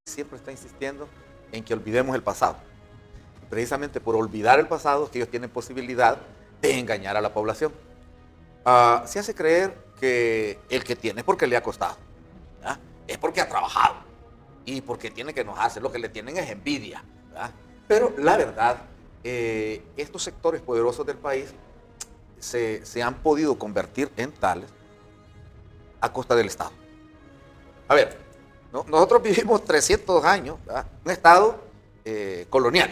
siempre está insistiendo en que olvidemos el pasado. Precisamente por olvidar el pasado es que ellos tienen posibilidad de engañar a la población. Se hace creer que el que tiene es porque le ha costado, ¿verdad? Es porque ha trabajado y porque tiene que enojarse, lo que le tienen es envidia, ¿verdad? Pero la verdad, estos sectores poderosos del país se han podido convertir en tales a costa del Estado. A ver, nosotros vivimos 300 años, ¿verdad? Un Estado colonial.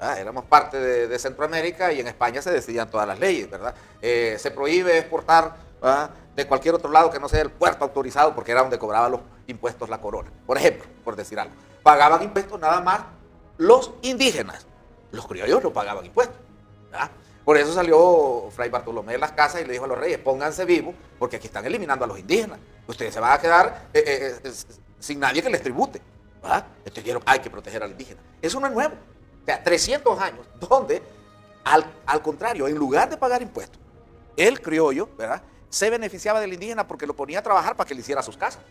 Éramos parte de Centroamérica y en España se decidían todas las leyes, ¿verdad? Se prohíbe exportar, ¿verdad?, de cualquier otro lado que no sea el puerto autorizado, porque era donde cobraba los impuestos la corona. Por ejemplo, por decir algo, pagaban impuestos nada más los indígenas. Los criollos no pagaban impuestos, ¿verdad? Por eso salió Fray Bartolomé de las Casas y le dijo a los reyes: pónganse vivos, porque aquí están eliminando a los indígenas. Ustedes se van a quedar sin nadie que les tribute, ¿verdad? Entonces dijeron: hay que proteger al indígena. Eso no es nuevo. O sea, 300 años donde, al contrario, en lugar de pagar impuestos, el criollo, ¿verdad?, se beneficiaba del indígena porque lo ponía a trabajar para que le hiciera sus casas,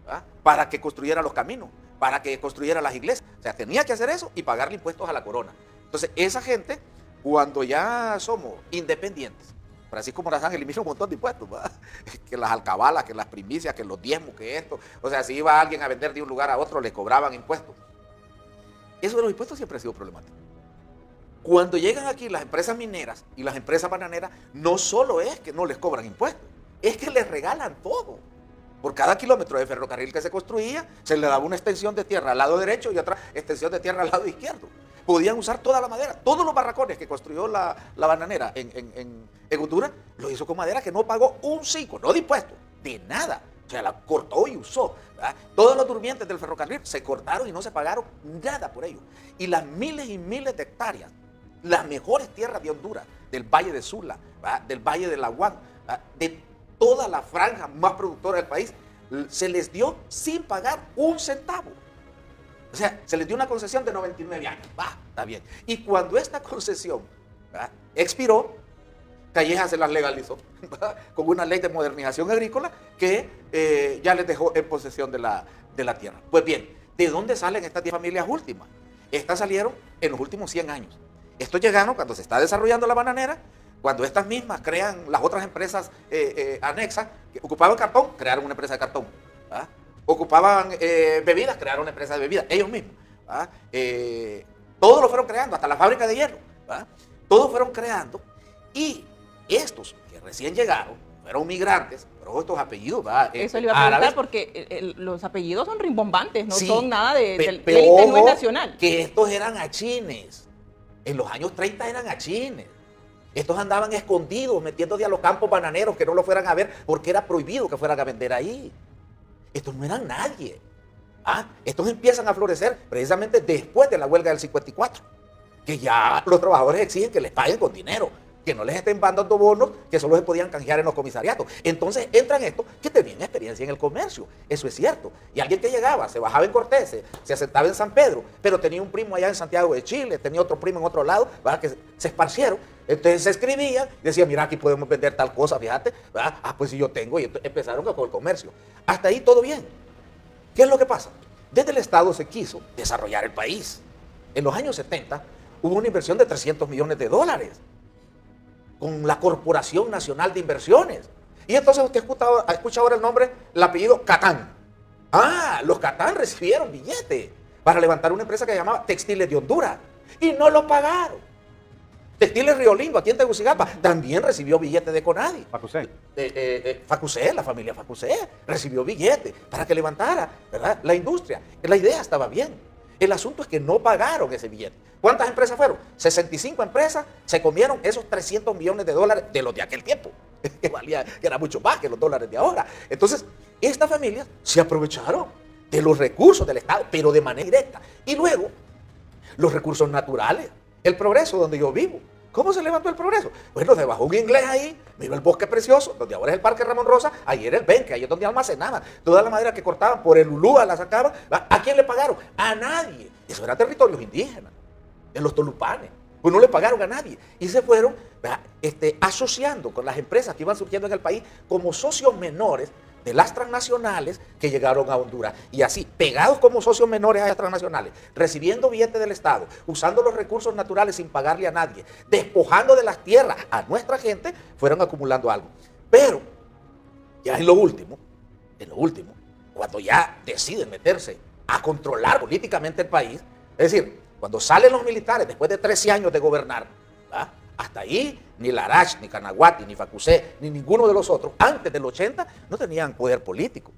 ¿verdad?, para que construyera los caminos, para que construyera las iglesias. O sea, tenía que hacer eso y pagarle impuestos a la corona. Entonces, esa gente, cuando ya somos independientes, Francisco Morazán eliminó un montón de impuestos, ¿verdad?, que las alcabalas, que las primicias, que los diezmos, que esto. O sea, si iba alguien a vender de un lugar a otro, le cobraban impuestos. Eso de los impuestos siempre ha sido problemático. Cuando llegan aquí las empresas mineras y las empresas bananeras, no solo es que no les cobran impuestos, es que les regalan todo. Por cada kilómetro de ferrocarril que se construía, se le daba una extensión de tierra al lado derecho y otra extensión de tierra al lado izquierdo. Podían usar toda la madera. Todos los barracones que construyó la bananera en Honduras, lo hizo con madera que no pagó un 5, no de impuestos, de nada. O sea, la cortó y usó, ¿verdad? Todos los durmientes del ferrocarril se cortaron y no se pagaron nada por ello. Y las miles y miles de hectáreas, las mejores tierras de Honduras, del Valle de Sula, ¿verdad?, del Valle de Laguán, ¿verdad?, de toda la franja más productora del país, se les dio sin pagar un centavo. O sea, se les dio una concesión de 99 años. Está bien. Y cuando esta concesión, ¿verdad?, expiró, Calleja se las legalizó, ¿verdad?, con una ley de modernización agrícola que ya les dejó en posesión de la tierra. Pues bien, ¿de dónde salen estas 10 familias últimas? Estas salieron en los últimos 100 años. Esto llegaron cuando se está desarrollando la bananera, cuando estas mismas crean las otras empresas anexas, que ocupaban cartón, crearon una empresa de cartón, ¿verdad? Ocupaban bebidas, crearon una empresa de bebidas, ellos mismos, ¿verdad? Todos lo fueron creando, hasta la fábrica de hierro, ¿verdad? Todos fueron creando, y estos que recién llegaron, fueron migrantes, pero estos apellidos, ¿verdad?, eso le iba a preguntar, árabes, porque los apellidos son rimbombantes, no sí, son nada de élite, pero no es nacional. Que estos eran achines. En los años 30 eran achines. Estos andaban escondidos, metiéndose a los campos bananeros, que no lo fueran a ver, porque era prohibido que fueran a vender ahí. Estos no eran nadie. Estos empiezan a florecer precisamente después de la huelga del 54, que ya los trabajadores exigen que les paguen con dinero, que no les estén mandando bonos que solo se podían canjear en los comisariatos. Entonces entran estos que tenían experiencia en el comercio, eso es cierto. Y alguien que llegaba, se bajaba en Cortés, se asentaba en San Pedro, pero tenía un primo allá en Santiago de Chile, tenía otro primo en otro lado, ¿verdad?, que se esparcieron. Entonces se escribían, decían: mira, aquí podemos vender tal cosa, fíjate, ¿verdad? Pues si yo tengo, y empezaron con el comercio. Hasta ahí todo bien. ¿Qué es lo que pasa? Desde el Estado se quiso desarrollar el país. En los años 70 hubo una inversión de $300 millones con la Corporación Nacional de Inversiones. Y entonces usted escucha ahora el nombre, el apellido Catán. Los Catán recibieron billetes para levantar una empresa que se llamaba Textiles de Honduras. Y no lo pagaron. Textiles Río Lindo, aquí en Tegucigalpa, también recibió billetes de Conadi. Facusé. Facusé, la familia Facusé, recibió billetes para que levantara, ¿verdad?, la industria. La idea estaba bien. El asunto es que no pagaron ese billete. ¿Cuántas empresas fueron? 65 empresas se comieron esos $300 millones de los de aquel tiempo, que era mucho más que los dólares de ahora. Entonces, estas familias se aprovecharon de los recursos del Estado, pero de manera directa. Y luego, los recursos naturales, el Progreso, donde yo vivo. ¿Cómo se levantó el Progreso? Bueno, se bajó un inglés ahí, vino el Bosque Precioso, donde ahora es el Parque Ramón Rosa, ahí era el Benque, ahí es donde almacenaban toda la madera que cortaban, por el Ulúa la sacaban. ¿A quién le pagaron? A nadie. Eso eran territorios indígenas, en los Tolupanes. Pues no le pagaron a nadie. Y se fueron, ¿verdad?, asociando con las empresas que iban surgiendo en el país como socios menores de las transnacionales que llegaron a Honduras. Y así, pegados como socios menores a las transnacionales, recibiendo billetes del Estado, usando los recursos naturales sin pagarle a nadie, despojando de las tierras a nuestra gente, fueron acumulando algo. Pero, ya en lo último, cuando ya deciden meterse a controlar políticamente el país, es decir, cuando salen los militares después de 13 años de gobernar, ¿verdad? Hasta ahí, ni Larach, ni Canaguati, ni Facusé, ni ninguno de los otros, antes del 80, no tenían poder político.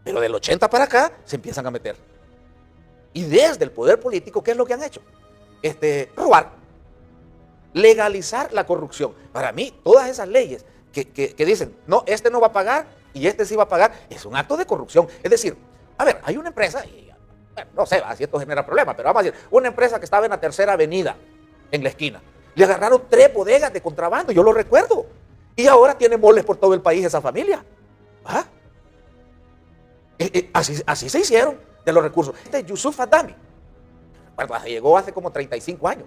Pero del 80 para acá, se empiezan a meter. Y desde el poder político, ¿qué es lo que han hecho? Robar. Legalizar la corrupción. Para mí, todas esas leyes que dicen, no, este no va a pagar y este sí va a pagar, es un acto de corrupción. Es decir, a ver, hay una empresa, y, bueno, no sé si esto genera problemas, pero vamos a decir, una empresa que estaba en la Tercera Avenida, en la esquina, le agarraron 3 bodegas de contrabando, yo lo recuerdo. Y ahora tiene moles por todo el país esa familia. ¿Ah? Así se hicieron de los recursos. Yusuf Adami, bueno, llegó hace como 35 años.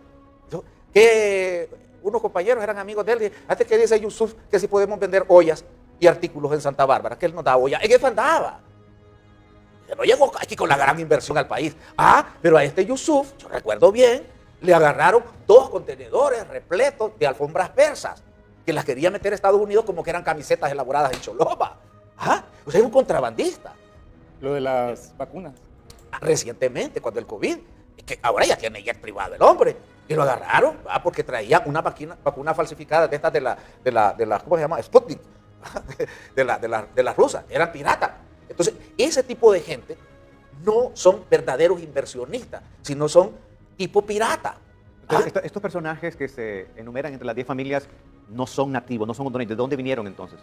Que unos compañeros eran amigos de él. Antes que dice Yusuf que si podemos vender ollas y artículos en Santa Bárbara, que él nos da ollas. En eso andaba. No llegó aquí con la gran inversión al país. Pero a este Yusuf, yo recuerdo bien, le agarraron 2 contenedores repletos de alfombras persas, que las quería meter a Estados Unidos como que eran camisetas elaboradas en Choloma. O sea, es un contrabandista. Lo de las vacunas. Recientemente, cuando el COVID, que ahora ya tiene jet privado el hombre, y lo agarraron porque traía una vacuna falsificada de estas de la ¿cómo se llama? Sputnik, de las rusas, eran piratas. Entonces, ese tipo de gente no son verdaderos inversionistas, sino son tipo pirata. Entonces, estos personajes que se enumeran entre las 10 familias no son nativos, no son hondureños. ¿De dónde vinieron entonces?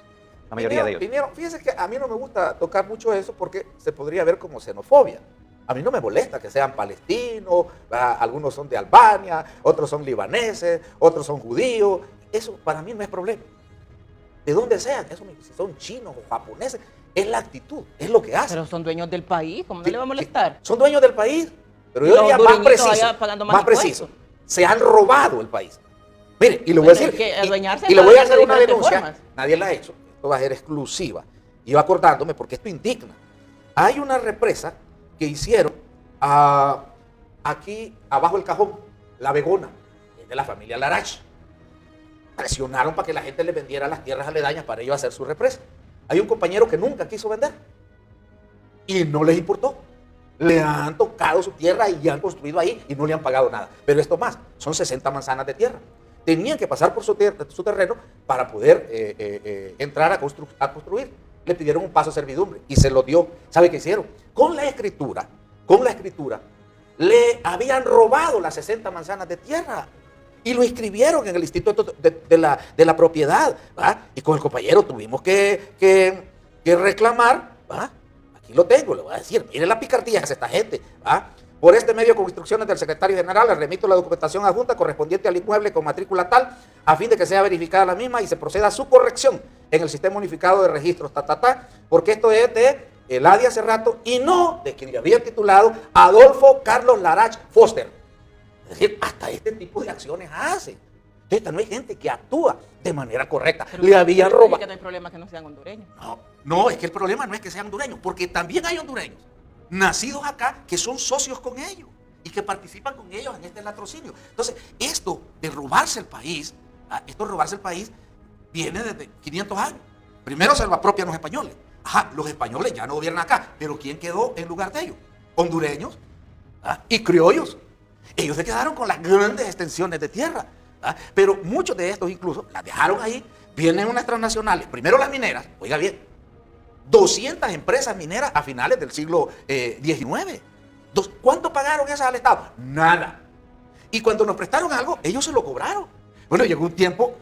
La mayoría de ellos. Fíjense que a mí no me gusta tocar mucho eso porque se podría ver como xenofobia. A mí no me molesta que sean palestinos, algunos son de Albania, otros son libaneses, otros son judíos. Eso para mí no es problema. De donde sean, si son chinos o japoneses, es la actitud, es lo que hacen. Pero son dueños del país, ¿cómo no le va a molestar? Son dueños del país, pero yo diría más preciso, se han robado el país. Mire, y le voy a decir, y le voy a hacer una denuncia, nadie la ha hecho, esto va a ser exclusiva, y va acordándome porque esto indigna. Hay una represa que hicieron aquí abajo del cajón, La Begona, es de la familia Larach. Presionaron para que la gente les vendiera las tierras aledañas para ellos hacer su represa. Hay un compañero que nunca quiso vender y no les importó. Le han tocado su tierra y ya han construido ahí y no le han pagado nada. Pero esto más, son 60 manzanas de tierra. Tenían que pasar por su terreno para poder entrar a construir. Le pidieron un paso de servidumbre y se lo dio. ¿Sabe qué hicieron? Con la escritura, le habían robado las 60 manzanas de tierra y lo inscribieron en el Instituto de la Propiedad. ¿Va? Y con el compañero tuvimos que reclamar. ¿Va? Aquí lo tengo, le voy a decir, mire la picardía que hace esta gente. ¿Va? Por este medio, con instrucciones del secretario general, le remito la documentación adjunta correspondiente al inmueble con matrícula tal, a fin de que sea verificada la misma y se proceda a su corrección en el sistema unificado de registros, porque esto es de Eladia hace rato y no de quien le había titulado Adolfo Carlos Larach Foster. Es decir, hasta este tipo de acciones hace. Entonces, no hay gente que actúa de manera correcta. Pero le habían robado. Que no hay problema que no sean hondureños. No, es que el problema no es que sean hondureños, porque también hay hondureños nacidos acá que son socios con ellos y que participan con ellos en este latrocinio. Entonces, esto de robarse el país, viene desde 500 años. Primero se lo apropian los españoles. Los españoles ya no gobiernan acá, pero ¿quién quedó en lugar de ellos? Hondureños y criollos. Ellos se quedaron con las grandes extensiones de tierra. Pero muchos de estos incluso las dejaron ahí. Vienen unas transnacionales, primero las mineras, oiga bien, 200 empresas mineras a finales del siglo XIX. ¿Cuánto pagaron esas al Estado? Nada. Y cuando nos prestaron algo, ellos se lo cobraron. Bueno, llegó un tiempo,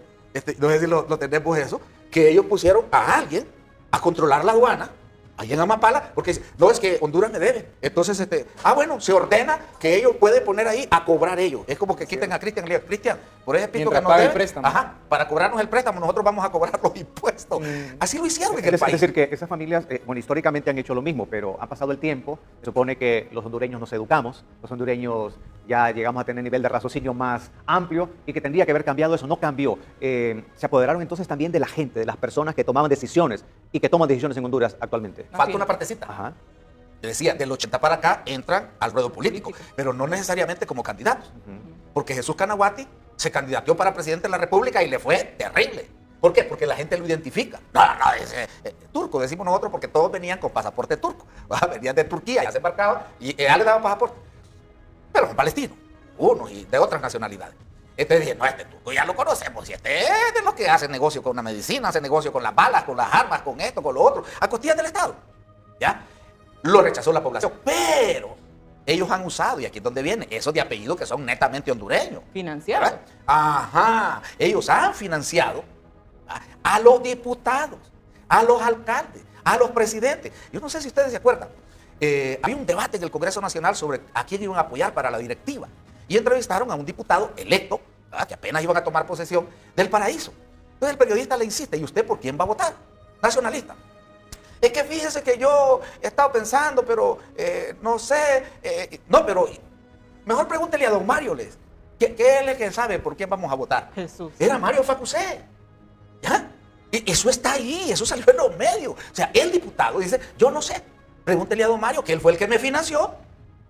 no sé si lo tenemos eso, que ellos pusieron a alguien a controlar la aduana, allá en Amapala, porque no, es que Honduras me debe. Entonces, bueno, se ordena que ellos pueden poner ahí a cobrar ellos. Es como que quiten a Cristian y le digan, Cristian, por ese pito que nos debe, el préstamo. Para cobrarnos el préstamo, nosotros vamos a cobrar los impuestos. Así lo hicieron en el país. Es decir, que esas familias, bueno, históricamente han hecho lo mismo, pero ha pasado el tiempo. Se supone que los hondureños nos educamos, los hondureños ya llegamos a tener nivel de raciocinio más amplio y que tendría que haber cambiado eso, no cambió. Se apoderaron entonces también de la gente, de las personas que tomaban decisiones y que toman decisiones en Honduras actualmente. Falta una partecita. Ajá. Te decía, del 80 para acá entran al ruedo político, pero no necesariamente como candidatos. Porque Jesús Canaguati se candidateó para presidente de la República y le fue terrible. ¿Por qué? Porque la gente lo identifica. No, es turco, decimos nosotros, porque todos venían con pasaporte turco. Venían de Turquía, ya se embarcaban y ya le daban pasaporte. Pero son palestinos, unos y de otras nacionalidades. Este dije, no, este turco ya lo conocemos, y este es de los que hace negocio con la medicina, hace negocio con las balas, con las armas, con esto, con lo otro, a costillas del Estado. ¿Ya? Lo rechazó la población, pero ellos han usado, y aquí es donde viene, esos de apellido que son netamente hondureños. Financiados. Ajá, ellos han financiado a los diputados, a los alcaldes, a los presidentes. Yo no sé si ustedes se acuerdan, había un debate en el Congreso Nacional sobre a quién iban a apoyar para la directiva, y entrevistaron a un diputado electo, que apenas iban a tomar posesión, del Paraíso. Entonces el periodista le insiste, ¿y usted por quién va a votar? Nacionalista. Es que fíjese que yo he estado pensando, pero no sé. No, pero mejor pregúntele a don Mario, que él es el que sabe por quién vamos a votar. Jesús. Era Mario Facusé. ¿Ya? Y eso está ahí, eso salió en los medios. O sea, el diputado dice, yo no sé. Pregúntele a don Mario, que él fue el que me financió,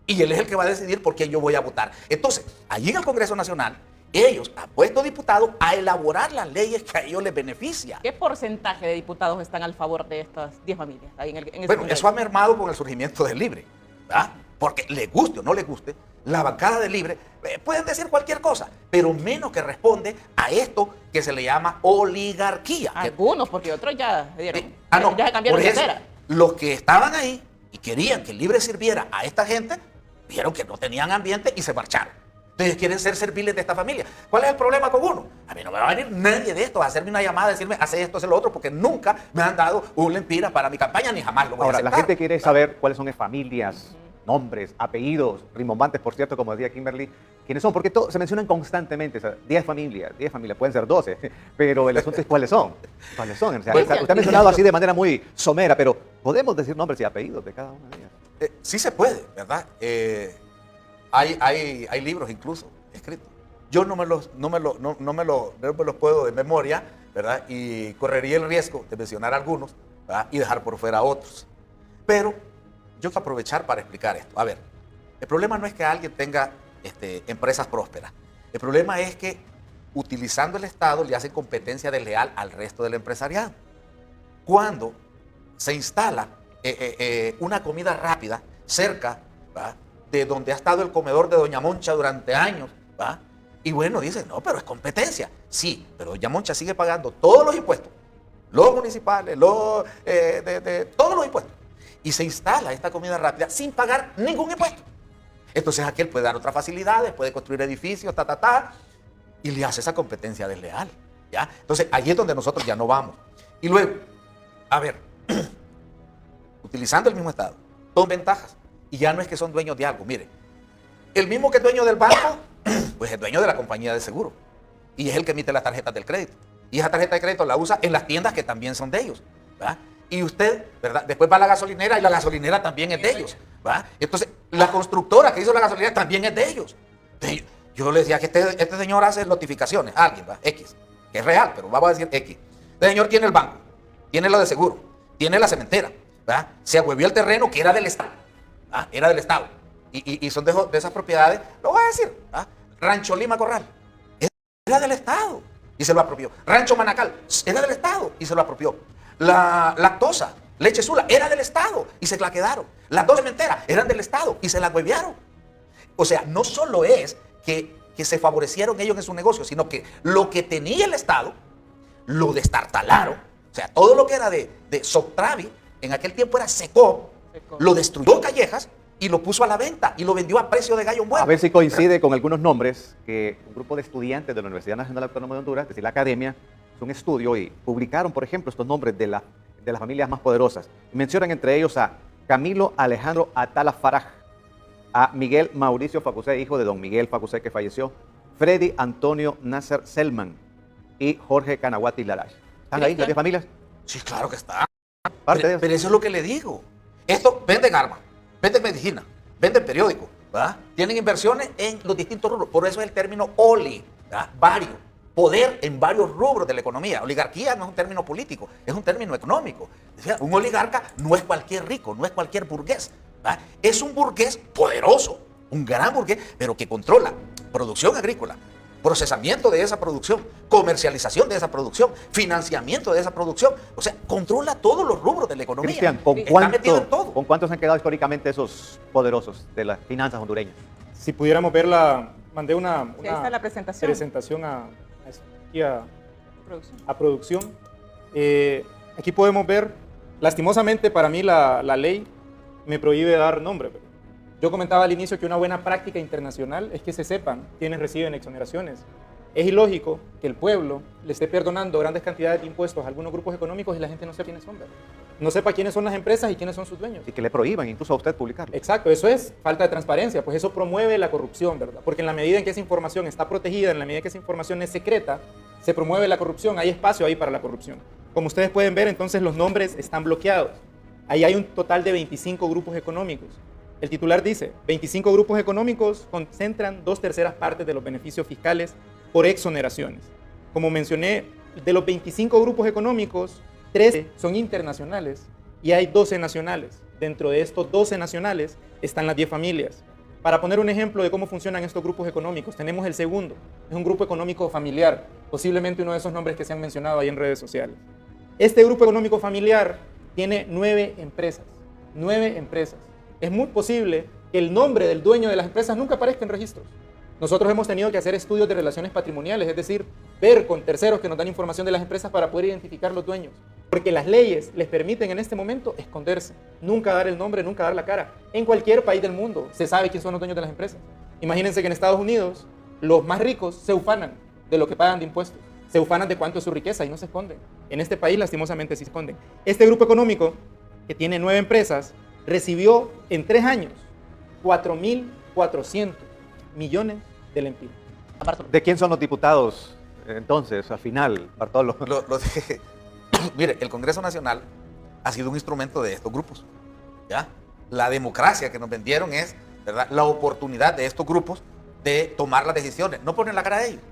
y él es el que va a decidir por quién yo voy a votar. Entonces, allí en el Congreso Nacional, ellos han puesto diputados a elaborar las leyes que a ellos les benefician. ¿Qué porcentaje de diputados están al favor de estas 10 familias? Ahí en ese Bueno, Congreso? eso ha mermado con el surgimiento del Libre, ¿verdad? Porque le guste o no le guste, la bancada del Libre pueden decir cualquier cosa, pero menos que responde a esto que se le llama oligarquía. Algunos, porque otros ya dieron. No, ya se cambiaron por de eso, acera. los que estaban ahí y querían que el Libre sirviera a esta gente, vieron que no tenían ambiente y se marcharon. Entonces quieren ser serviles de esta familia. ¿Cuál es el problema con uno? A mí no me va a venir nadie de estos a hacerme una llamada, a decirme, hace esto, hace lo otro, porque nunca me han dado un lempira para mi campaña, ni jamás lo voy a Ahora, aceptar. la gente quiere saber cuáles son las familias, nombres, apellidos, rimbombantes, por cierto, como decía Kimberly, quiénes son, porque se mencionan constantemente, o sea, 10 familias, pueden ser 12, pero el asunto es cuáles son. ¿Cuáles son? O sea, Pues, usted ha mencionado así de manera muy somera, pero podemos decir nombres y apellidos de cada una de ellas. Sí se puede, ¿verdad? Hay libros incluso escritos. Yo no me los puedo de memoria, ¿verdad? Y correría el riesgo de mencionar algunos, ¿verdad? Y dejar por fuera otros. Pero yo quiero aprovechar para explicar esto. A ver, el problema no es que alguien tenga empresas prósperas. El problema es que utilizando el Estado le hacen competencia desleal al resto del empresariado. Cuando se instala una comida rápida cerca, ¿verdad?, de donde ha estado el comedor de Doña Moncha durante años, ¿va? Y bueno, dicen, no, pero es competencia. Sí, pero Doña Moncha sigue pagando todos los impuestos, los municipales, todos los impuestos. Y se instala esta comida rápida sin pagar ningún impuesto. Entonces aquel puede dar otras facilidades, puede construir edificios, y le hace esa competencia desleal, ¿ya? Entonces allí es donde nosotros ya no vamos. Y luego, a ver, utilizando el mismo Estado, son ventajas. Y ya no es que son dueños de algo. Mire, el mismo que es dueño del banco, pues es dueño de la compañía de seguro. Y es el que emite las tarjetas del crédito. Y esa tarjeta de crédito la usa en las tiendas que también son de ellos, ¿verdad? Y usted, ¿verdad?, después va a la gasolinera y la gasolinera también es de ellos, ¿verdad? Entonces, la constructora que hizo la gasolinera también es de ellos. Entonces, yo le decía que este señor hace notificaciones a alguien, ¿verdad? X, que es real, pero vamos a decir X. Este señor tiene el banco, tiene lo de seguro, tiene la cementera, ¿verdad? Se agüevió el terreno que era del Estado. Era del Estado. Y son de esas propiedades, lo voy a decir, Rancho Lima Corral, era del Estado y se lo apropió. Rancho Manacal, era del Estado y se lo apropió. La Lactosa, Leche Sula, era del Estado y se la quedaron. Las dos cementeras eran del Estado y se la huevearon. O sea, no solo es que se favorecieron ellos en su negocio, sino que lo que tenía el Estado, lo destartalaron. O sea, todo lo que era de Soctravi, en aquel tiempo era Secó, lo destruyó Callejas y lo puso a la venta y lo vendió a precio de gallo muerto. A ver si coincide con algunos nombres que un grupo de estudiantes de la Universidad Nacional Autónoma de Honduras, es decir, la academia, hizo un estudio y publicaron, por ejemplo, estos nombres de las familias más poderosas. Mencionan entre ellos a Camilo Alejandro Atala Faraj, a Miguel Mauricio Facusé, hijo de don Miguel Facusé que falleció, Freddy Antonio Nasser Selman y Jorge Canaguati Larash. ¿Están ahí las 10 familias? Sí, claro que está. Parte de Pero eso es lo que le digo. Esto venden armas, venden medicina, venden periódicos, ¿verdad? Tienen inversiones en los distintos rubros. Por eso es el término oli, ¿verdad? Varios. Poder en varios rubros de la economía. Oligarquía no es un término político, es un término económico. O sea, un oligarca no es cualquier rico, no es cualquier burgués. ¿Verdad? Es un burgués poderoso, un gran burgués, pero que controla producción agrícola, procesamiento de esa producción, comercialización de esa producción, financiamiento de esa producción. O sea, controla todos los rubros de la economía. Cristian, Está metido en todo. ¿con cuántos han quedado históricamente esos poderosos de las finanzas hondureñas? Si pudiéramos verla, mandé una Sí, ahí está la presentación. aquí a Producción. producción. Aquí podemos ver, lastimosamente para mí la ley me prohíbe dar nombre. Pero yo comentaba al inicio que una buena práctica internacional es que se sepan quiénes reciben exoneraciones. Es ilógico que el pueblo le esté perdonando grandes cantidades de impuestos a algunos grupos económicos y la gente no sepa quiénes son, ¿verdad? No sepa quiénes son las empresas y quiénes son sus dueños. Y que le prohíban incluso a usted publicarlo. Exacto, eso es falta de transparencia, pues eso promueve la corrupción, ¿verdad? Porque en la medida en que esa información está protegida, en la medida en que esa información es secreta, se promueve la corrupción, hay espacio ahí para la corrupción. Como ustedes pueden ver, entonces los nombres están bloqueados. Ahí hay un total de 25 grupos económicos. El titular dice, 25 grupos económicos concentran 2/3 partes de los beneficios fiscales por exoneraciones. Como mencioné, de los 25 grupos económicos, 13 son internacionales y hay 12 nacionales. Dentro de estos 12 nacionales están las 10 familias. Para poner un ejemplo de cómo funcionan estos grupos económicos, tenemos el segundo. Es un grupo económico familiar, posiblemente uno de esos nombres que se han mencionado ahí en redes sociales. Este grupo económico familiar tiene 9 empresas. 9 empresas. Es muy posible que el nombre del dueño de las empresas nunca aparezca en registros. Nosotros hemos tenido que hacer estudios de relaciones patrimoniales, es decir, ver con terceros que nos dan información de las empresas para poder identificar los dueños. Porque las leyes les permiten en este momento esconderse, nunca dar el nombre, nunca dar la cara. En cualquier país del mundo se sabe quiénes son los dueños de las empresas. Imagínense que en Estados Unidos los más ricos se ufanan de lo que pagan de impuestos, se ufanan de cuánto es su riqueza y no se esconden. En este país lastimosamente sí se esconden. Este grupo económico, que tiene 9 empresas, recibió en 3 años 4.400 millones de lempiras. ¿De quién son los diputados entonces, al final, Bartolo? Mire, el Congreso Nacional ha sido un instrumento de estos grupos. ¿Ya? La democracia que nos vendieron es, ¿verdad?, la oportunidad de estos grupos de tomar las decisiones. No ponen la cara de ellos,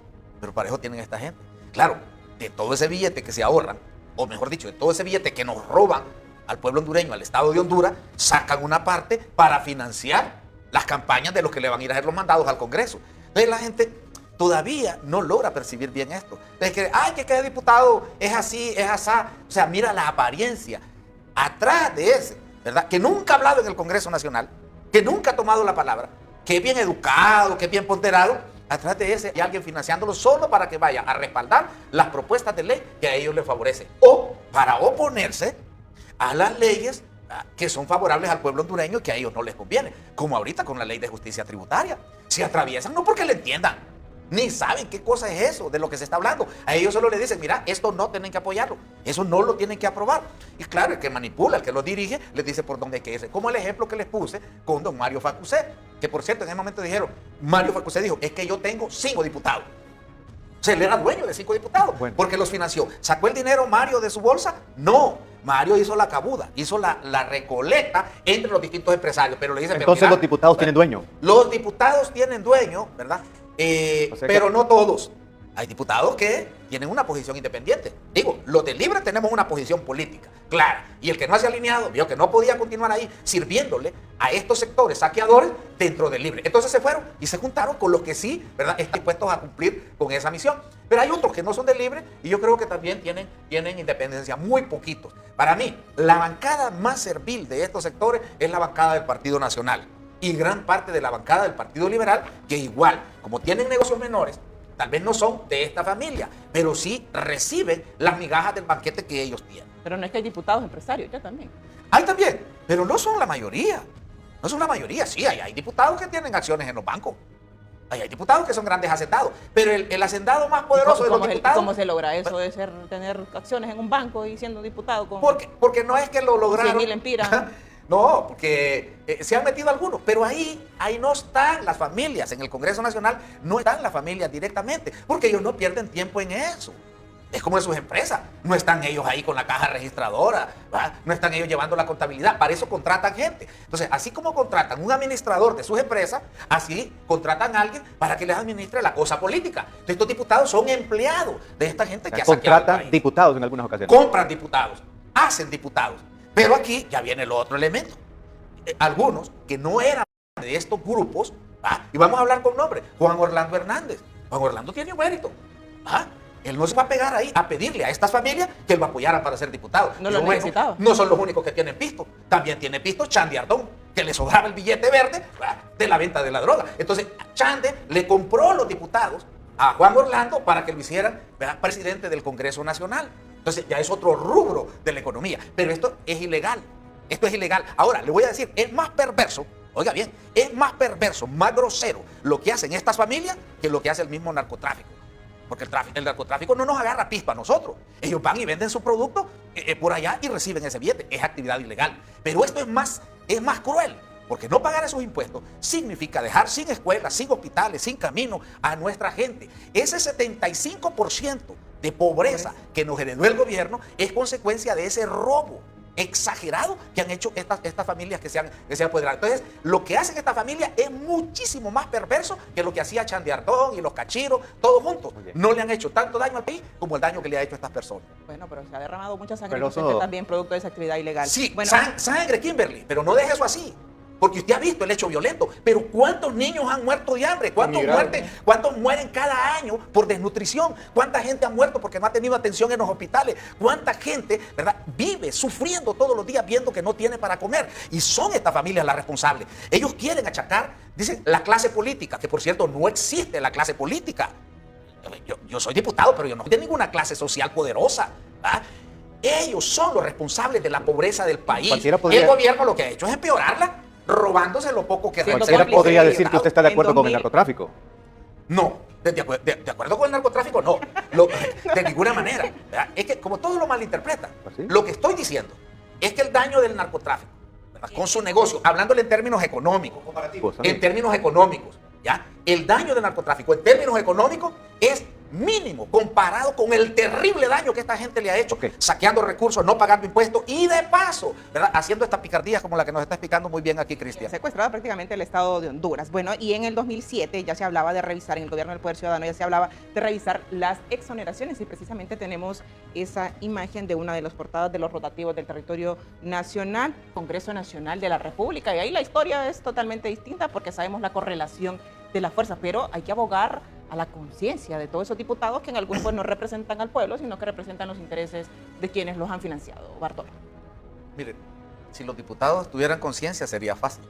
pero para eso tienen a esta gente. Claro, de todo ese billete que se ahorran, o mejor dicho, de todo ese billete que nos roban al pueblo hondureño, al Estado de Honduras, sacan una parte para financiar las campañas de los que le van a ir a hacer los mandados al Congreso. Entonces la gente todavía no logra percibir bien esto. Entonces que, ay, que cada diputado es así, es asá. O sea, mira la apariencia. Atrás de ese, ¿verdad?, que nunca ha hablado en el Congreso Nacional, que nunca ha tomado la palabra, que es bien educado, que es bien ponderado, atrás de ese hay alguien financiándolo solo para que vaya a respaldar las propuestas de ley que a ellos les favorecen. O para oponerse a las leyes que son favorables al pueblo hondureño, que a ellos no les conviene, como ahorita con la ley de justicia tributaria. Se atraviesan no porque le entiendan, ni saben qué cosa es eso de lo que se está hablando. A ellos solo les dicen, mira, esto no tienen que apoyarlo, eso no lo tienen que aprobar. Y claro, el que manipula, el que lo dirige, les dice por dónde hay que irse. Como el ejemplo que les puse con don Mario Facusé, que por cierto en ese momento dijeron, Mario Facusé dijo, es que yo tengo 5 diputados. O sea, él era dueño de 5 diputados, bueno, porque los financió. ¿Sacó el dinero Mario de su bolsa? No. Mario hizo la cabuda, hizo la recolecta entre los distintos empresarios. Pero le dicen, entonces mira, los diputados tienen dueño. Los diputados tienen dueño, ¿verdad? O sea, pero no todos. Hay diputados que tienen una posición independiente. Digo, los de Libre tenemos una posición política clara. Y el que no se ha alineado vio que no podía continuar ahí sirviéndole a estos sectores saqueadores dentro del Libre. Entonces se fueron y se juntaron con los que sí, ¿verdad?, están dispuestos a cumplir con esa misión. Pero hay otros que no son de Libre y yo creo que también tienen independencia, muy poquitos. Para mí, la bancada más servil de estos sectores es la bancada del Partido Nacional y gran parte de la bancada del Partido Liberal, que igual, como tienen negocios menores, tal vez no son de esta familia, pero sí reciben las migajas del banquete que ellos tienen. Pero no es que hay diputados empresarios, ya también. Hay también, pero no son la mayoría. No son la mayoría, sí, hay diputados que tienen acciones en los bancos. Hay diputados que son grandes hacendados, pero el hacendado más poderoso de los diputados... ¿Cómo se logra eso de tener acciones en un banco y siendo diputado? Porque no es que lo lograron... 100,000 lempiras. No, porque se han metido algunos, pero ahí no están las familias. En el Congreso Nacional no están las familias directamente, porque ellos no pierden tiempo en eso. Es como en sus empresas. No están ellos ahí con la caja registradora, ¿verdad? No están ellos llevando la contabilidad. Para eso contratan gente. Entonces, así como contratan un administrador de sus empresas, así contratan a alguien para que les administre la cosa política. Entonces, estos diputados son empleados de esta gente que ha saqueado el Contratan país. diputados en algunas ocasiones. Compran diputados, hacen diputados. Pero aquí ya viene el otro elemento. Algunos que no eran de estos grupos, ¿va? Y vamos a hablar con nombre, Juan Orlando Hernández. Juan Orlando tiene un mérito. ¿Va? Él no se va a pegar ahí a pedirle a estas familias que lo apoyaran para ser diputado. No lo necesitaba. No son los únicos que tienen pisto. También tiene pisto Chandy Ardón, que le sobraba el billete verde, ¿va? De la venta de la droga. Entonces, Chande le compró los diputados a Juan Orlando para que lo hicieran, ¿verdad?, presidente del Congreso Nacional. Entonces, ya es otro rubro de la economía. Pero esto es ilegal. Esto es ilegal. Ahora, le voy a decir, es más perverso, oiga bien, es más perverso, más grosero lo que hacen estas familias que lo que hace el mismo narcotráfico. Porque el narcotráfico no nos agarra pispa a nosotros. Ellos van y venden su producto por allá y reciben ese billete. Es actividad ilegal. Pero esto es más cruel. Porque no pagar esos impuestos significa dejar sin escuelas, sin hospitales, sin camino a nuestra gente. Ese 75% de pobreza que nos heredó el gobierno es consecuencia de ese robo exagerado que han hecho estas familias que se han apoderado. Entonces, lo que hacen estas familias es muchísimo más perverso que lo que hacía Chandy Ardón y los cachiros, todos juntos. No le han hecho tanto daño al país como el daño que le ha hecho a estas personas. Bueno, pero se ha derramado mucha sangre Pero inocente eso- también producto de esa actividad ilegal. Sí, bueno, sangre, Kimberly, pero no deje eso así. Porque usted ha visto el hecho violento, pero ¿cuántos niños han muerto de hambre? ¿Cuántos mueren cada año por desnutrición? ¿Cuánta gente ha muerto porque no ha tenido atención en los hospitales? ¿Cuánta gente, verdad, vive sufriendo todos los días viendo que no tiene para comer? Y son estas familias las responsables. Ellos quieren achacar, dicen, la clase política, que por cierto no existe la clase política. Yo soy diputado, pero yo no soy de ninguna clase social poderosa, ¿verdad? Ellos son los responsables de la pobreza del país. Cualquiera podría- El gobierno lo que ha hecho es empeorarla, robándose lo poco que Siendo Cualquiera cómplice podría del decir que Estado. usted está de En acuerdo con el 2000. narcotráfico. No, de acuerdo con el narcotráfico, no. De ninguna manera. ¿Verdad? Es que como todos lo malinterpretan, ¿Ah, sí? lo que estoy diciendo es que el daño del narcotráfico, ¿verdad?, con su negocio, hablándole en términos económicos, Pues, en términos económicos, ¿ya? El daño del narcotráfico en términos económicos es mínimo comparado con el terrible daño que esta gente le ha hecho, Ok. saqueando recursos, no pagando impuestos y de paso, ¿verdad?, haciendo estas picardías como la que nos está explicando muy bien aquí Cristian. secuestrada prácticamente el Estado de Honduras. Bueno, y en el 2007 ya se hablaba de revisar, en el gobierno del Poder Ciudadano ya se hablaba de revisar las exoneraciones y precisamente tenemos esa imagen de una de las portadas de los rotativos del territorio nacional, Congreso Nacional de la República, y ahí la historia es totalmente distinta porque sabemos la correlación de las fuerzas, pero hay que abogar a la conciencia de todos esos diputados que en algún pues no representan al pueblo, sino que representan los intereses de quienes los han financiado. Bartolo. Miren, si los diputados tuvieran conciencia sería fácil.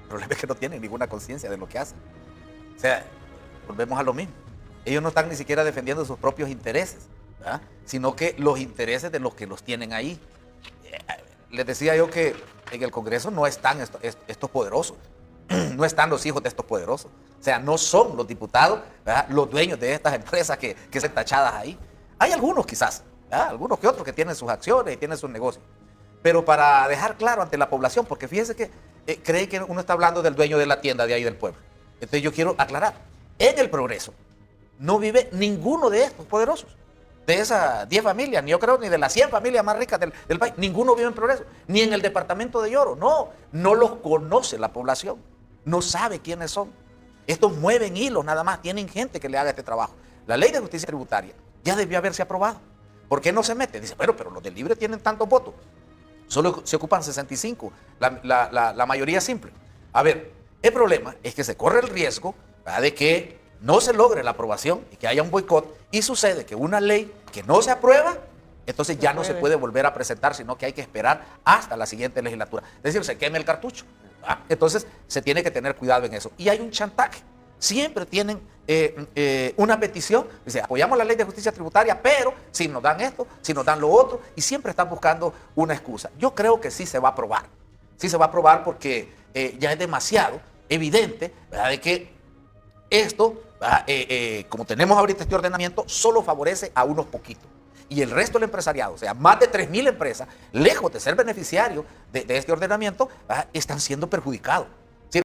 El problema es que no tienen ninguna conciencia de lo que hacen. O sea, volvemos a lo mismo. Ellos no están ni siquiera defendiendo sus propios intereses, ¿verdad?, sino que los intereses de los que los tienen ahí. Les decía yo que en el Congreso no están estos poderosos, no están los hijos de estos poderosos. O sea, no son los diputados, ¿verdad?, los dueños de estas empresas que están tachadas ahí. Hay algunos quizás, ¿verdad?, algunos que otros que tienen sus acciones y tienen sus negocios. Pero para dejar claro ante la población, porque fíjense que creen que uno está hablando del dueño de la tienda de ahí del pueblo. Entonces yo quiero aclarar, en el Progreso no vive ninguno de estos poderosos, de esas 10 familias, ni yo creo ni de las 100 familias más ricas del país, ninguno vive en Progreso, ni en el departamento de Lloro, no los conoce la población, no sabe quiénes son. Estos mueven hilos nada más, tienen gente que le haga este trabajo. La ley de justicia tributaria ya debió haberse aprobado. ¿Por qué no se mete? Dice, bueno, pero los del Libre tienen tantos votos. Solo se ocupan 65, la mayoría simple. A ver, el problema es que se corre el riesgo, ¿verdad?, de que no se logre la aprobación y que haya un boicot y sucede que una ley que no se aprueba, entonces ya no se puede volver a presentar, sino que hay que esperar hasta la siguiente legislatura. Es decir, se queme el cartucho. Entonces se tiene que tener cuidado en eso. Y hay un chantaje. Siempre tienen una petición, dice, apoyamos la ley de justicia tributaria, pero si nos dan esto, si nos dan lo otro, y siempre están buscando una excusa. Yo creo que sí se va a aprobar. Sí se va a aprobar porque ya es demasiado evidente, ¿verdad?, de que esto, como tenemos ahorita este ordenamiento, solo favorece a unos poquitos. Y el resto del empresariado, o sea, más de 3.000 empresas, lejos de ser beneficiarios de este ordenamiento, están siendo perjudicados.